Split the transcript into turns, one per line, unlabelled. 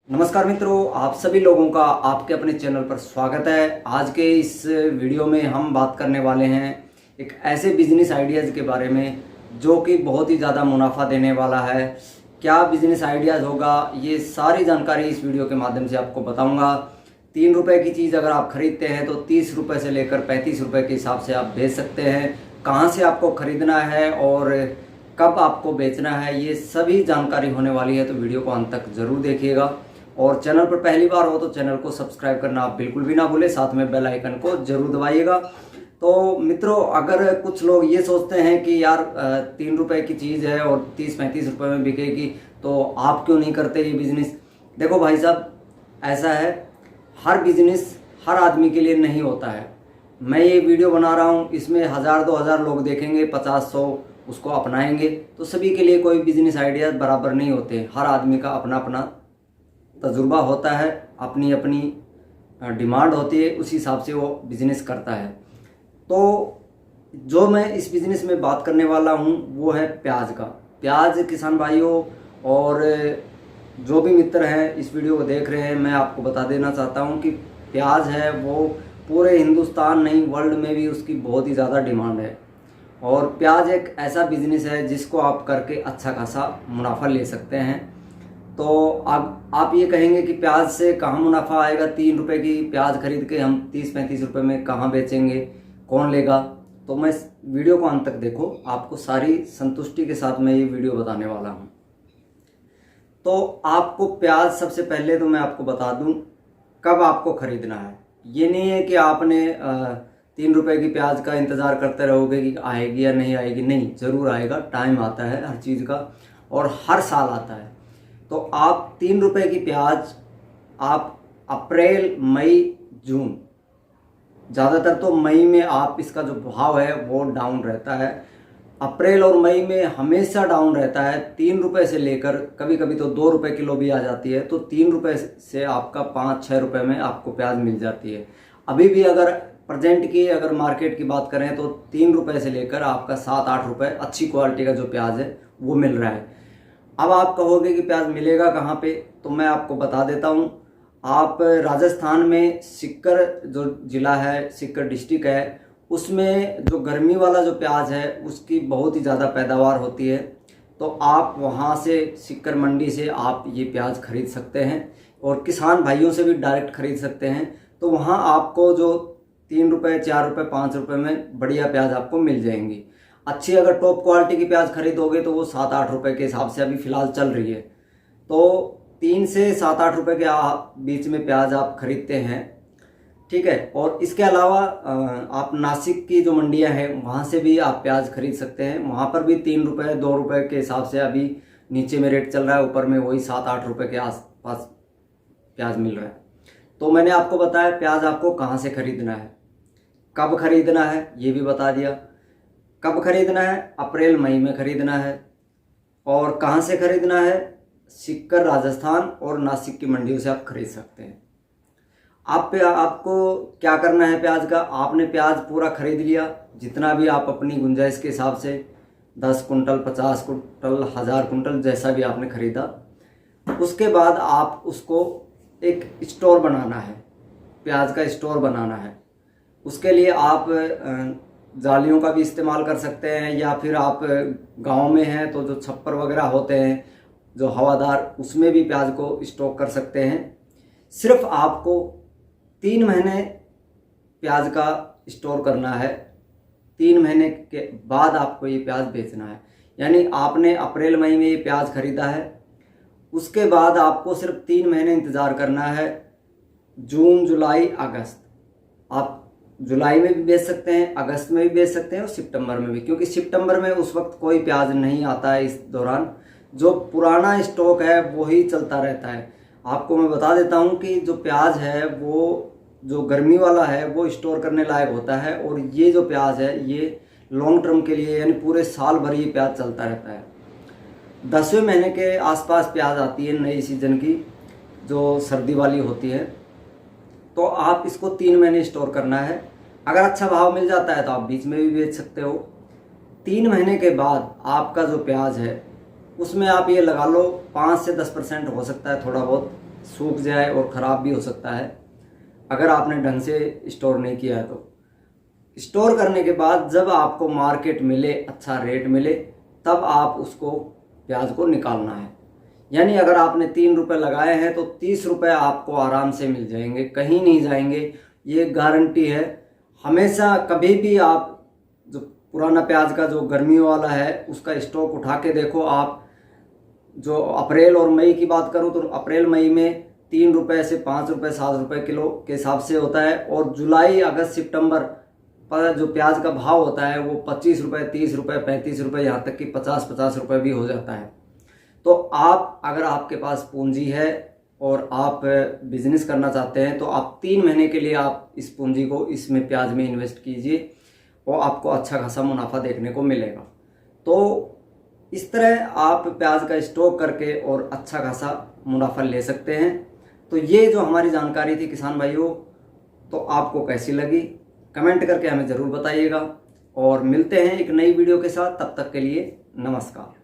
नमस्कार मित्रों, आप सभी लोगों का आपके अपने चैनल पर स्वागत है। आज के इस वीडियो में हम बात करने वाले हैं एक ऐसे बिजनेस आइडियाज़ के बारे में जो कि बहुत ही ज़्यादा मुनाफा देने वाला है। क्या बिजनेस आइडियाज़ होगा, ये सारी जानकारी इस वीडियो के माध्यम से आपको बताऊंगा। 3 रुपये की चीज़ अगर आप खरीदते हैं तो 30 रुपये से लेकर 35 रुपये के हिसाब से आप बेच सकते हैं। कहाँ से आपको ख़रीदना है और कब आपको बेचना है, ये सभी जानकारी होने वाली है, तो वीडियो को अंत तक ज़रूर देखिएगा। और चैनल पर पहली बार हो तो चैनल को सब्सक्राइब करना आप बिल्कुल भी ना भूलें, साथ में बेल आइकन को जरूर दबाइएगा। तो मित्रों, अगर कुछ लोग ये सोचते हैं कि यार 3 रुपये की चीज़ है और 30-35 रुपये में बिकेगी, तो आप क्यों नहीं करते ये बिज़नेस। देखो भाई साहब, ऐसा है, हर बिज़नेस हर आदमी के लिए नहीं होता है। मैं ये वीडियो बना रहा हूँ, इसमें 1000-2000 लोग देखेंगे, 50-100 उसको अपनाएंगे, तो सभी के लिए कोई बिज़नेस आइडिया बराबर नहीं होते। हर आदमी का अपना अपना तजुर्बा होता है, अपनी अपनी डिमांड होती है, उस हिसाब से वो बिज़नेस करता है। तो जो मैं इस बिज़नेस में बात करने वाला हूँ वो है प्याज का। प्याज किसान भाइयों और जो भी मित्र हैं इस वीडियो को देख रहे हैं, मैं आपको बता देना चाहता हूँ कि प्याज है वो पूरे हिंदुस्तान नहीं, वर्ल्ड में भी उसकी बहुत ही ज़्यादा डिमांड है। और प्याज एक ऐसा बिज़नेस है जिसको आप करके अच्छा खासा मुनाफा ले सकते हैं। तो अब आप ये कहेंगे कि प्याज से कहाँ मुनाफा आएगा, 3 रुपये की प्याज खरीद के हम 30-35 रुपये में कहाँ बेचेंगे, कौन लेगा। तो मैं इस वीडियो को अंत तक देखो, आपको सारी संतुष्टि के साथ मैं ये वीडियो बताने वाला हूँ। तो आपको प्याज, सबसे पहले तो मैं आपको बता दूँ कब आपको ख़रीदना है। ये नहीं है कि आपने 3 रुपये की प्याज का इंतज़ार करते रहोगे कि आएगी या नहीं आएगी। नहीं, ज़रूर आएगा, टाइम आता है हर चीज़ का और हर साल आता है। तो आप 3 रुपये की प्याज आप अप्रैल, मई, जून, ज़्यादातर तो मई में आप इसका जो भाव है वो डाउन रहता है। अप्रैल और मई में हमेशा डाउन रहता है। 3 रुपये से लेकर कभी कभी तो 2 रुपये किलो भी आ जाती है। तो 3 रुपये से आपका 5-6 रुपये में आपको प्याज मिल जाती है। अभी भी अगर प्रेजेंट की अगर मार्केट की बात करें तो 3 रुपये से लेकर आपका 7-8 रुपये अच्छी क्वालिटी का जो प्याज है वो मिल रहा है। अब आप कहोगे कि प्याज मिलेगा कहाँ पे, तो मैं आपको बता देता हूँ। आप राजस्थान में सिक्कर जो ज़िला है, सिक्कर डिस्ट्रिक्ट है, उसमें जो गर्मी वाला जो प्याज है उसकी बहुत ही ज़्यादा पैदावार होती है। तो आप वहाँ से सिक्कर मंडी से आप ये प्याज खरीद सकते हैं और किसान भाइयों से भी डायरेक्ट खरीद सकते हैं। तो वहाँ आपको जो 3 रुपये, 4 रुपये, 5 रुपये में बढ़िया प्याज आपको मिल जाएंगी। अच्छी अगर टॉप क्वालिटी की प्याज खरीदोगे तो वो 7-8 रुपये के हिसाब से अभी फ़िलहाल चल रही है। तो 3 से 7-8 रुपये के बीच में प्याज आप खरीदते हैं, ठीक है। और इसके अलावा आप नासिक की जो मंडियां हैं वहाँ से भी आप प्याज खरीद सकते हैं। वहाँ पर भी 3 रुपये, 2 रुपये के हिसाब से अभी नीचे में रेट चल रहा है, ऊपर में वही 7-8 रुपये के आसपास प्याज मिल रहा है। तो मैंने आपको बताया प्याज आपको कहाँ से खरीदना है, कब खरीदना है ये भी बता दिया। कब खरीदना है, अप्रैल मई में खरीदना है। और कहाँ से खरीदना है, सिक्कर राजस्थान और नासिक की मंडियों से आप खरीद सकते हैं। आपको क्या करना है प्याज का, आपने प्याज पूरा खरीद लिया, जितना भी आप अपनी गुंजाइश के हिसाब से 10 कुंटल, 50 कुंटल, 1000 कुंटल, जैसा भी आपने खरीदा। उसके बाद आप उसको एक स्टोर बनाना है, प्याज का स्टोर बनाना है। उसके लिए आप जालियों का भी इस्तेमाल कर सकते हैं, या फिर आप गांव में हैं तो जो छप्पर वगैरह होते हैं जो हवादार, उसमें भी प्याज को स्टॉक कर सकते हैं। सिर्फ आपको 3 महीने प्याज का स्टोर करना है। 3 महीने के बाद आपको ये प्याज बेचना है। यानी आपने अप्रैल मई में ये प्याज खरीदा है, उसके बाद आपको सिर्फ 3 महीने इंतज़ार करना है। जून, जुलाई, अगस्त, आप जुलाई में भी बेच सकते हैं, अगस्त में भी बेच सकते हैं और सितंबर में भी, क्योंकि सितंबर में उस वक्त कोई प्याज नहीं आता है। इस दौरान जो पुराना स्टॉक है वही चलता रहता है। आपको मैं बता देता हूँ कि जो प्याज है वो जो गर्मी वाला है वो स्टोर करने लायक होता है, और ये जो प्याज है ये लॉन्ग टर्म के लिए, यानी पूरे साल भर ये प्याज चलता रहता है। 10वें महीने के आसपास प्याज आती है नई सीजन की, जो सर्दी वाली होती है। तो आप इसको 3 महीने स्टोर करना है। अगर अच्छा भाव मिल जाता है तो आप बीच में भी बेच सकते हो। 3 महीने के बाद आपका जो प्याज है उसमें आप ये लगा लो 5 से 10% हो सकता है थोड़ा बहुत सूख जाए और ख़राब भी हो सकता है अगर आपने ढंग से स्टोर नहीं किया है। तो स्टोर करने के बाद जब आपको मार्केट मिले, अच्छा रेट मिले, तब आप उसको प्याज को निकालना है। यानी अगर आपने 3 रुपये लगाए हैं तो 30 रुपये आपको आराम से मिल जाएंगे, कहीं नहीं जाएंगे, ये गारंटी है। हमेशा कभी भी आप जो पुराना प्याज का जो गर्मियों वाला है उसका स्टॉक उठा के देखो आप। जो अप्रैल और मई की बात करूं तो अप्रैल मई में 3 रुपये से 5 रुपये 7 रुपये किलो के हिसाब से होता है, और जुलाई अगस्त सितंबर पर जो प्याज का भाव होता है वो 25 रुपये 30 रुपये 35 रुपये, यहाँ तक कि 50 रुपये भी हो जाता है। तो आप अगर आपके पास पूंजी है और आप बिजनेस करना चाहते हैं तो आप 3 महीने के लिए आप इस पूंजी को इसमें प्याज में इन्वेस्ट कीजिए और आपको अच्छा खासा मुनाफा देखने को मिलेगा। तो इस तरह आप प्याज का स्टॉक करके और अच्छा खासा मुनाफा ले सकते हैं। तो ये जो हमारी जानकारी थी किसान भाइयों, तो आपको कैसी लगी कमेंट करके हमें ज़रूर बताइएगा, और मिलते हैं एक नई वीडियो के साथ। तब तक के लिए नमस्कार।